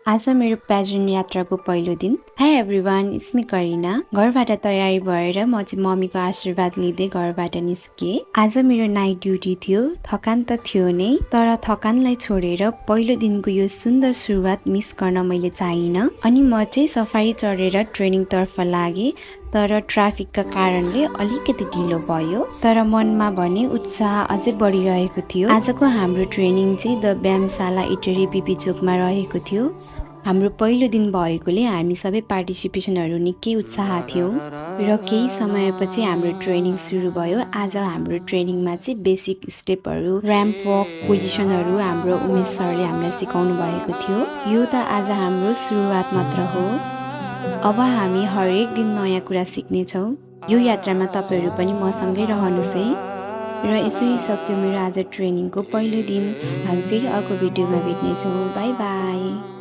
आज मेरो पेजेन्ट यात्राको पहिलो दिन। Hi everyone, it's me Kareena. घरबाट तयारी भएर म चाहिँ मम्मीको आशीर्वाद लिँदै घरबाट निस्केँ। आज मेरो नाइट ड्युटी थियो। थकान त थियो नै, तर थकानलाई छोडेर पहिलो दिनको यो सुन्दर सुरुवात मिस गर्न मैले चाहिनँ। अनि म चाहिँ सफारी चढेर ट्रेनिङ तर्फ लागेँ, तर ट्राफिकका कारणले अलिकति ढिलो भयो। तर मनमा भने उत्साह अझै बढिरहेको थियो। आजको हाम्रो ट्रेनिङ चाहिँ द व्यायामशाला इटरी पिपी चोकमा रहेको थियो। हाम्रो पहिलो दिन भएकोले हामी सबै पार्टिसिपेसनहरू निकै उत्साह थियौँ र केही समयपछि हाम्रो ट्रेनिङ सुरु भयो। आज हाम्रो ट्रेनिङमा चाहिँ बेसिक स्टेपहरू, र्याम्प वक पोजिसनहरू हाम्रो उमेश सरले हामीलाई सिकाउनु भएको थियो। यो त आज हाम्रो सुरुवात मात्र हो। अब हामी हरेक दिन नयाँ कुरा सिक्नेछौँ। यो यात्रामा तपाईहरू पनि मसँगै रहनुहोस् है। र यसरी सक्यो मेरो आज ट्रेनिङको पहिलो दिन। हामी फेरि अर्को भिडियोमा भेट्नेछौँ। By by.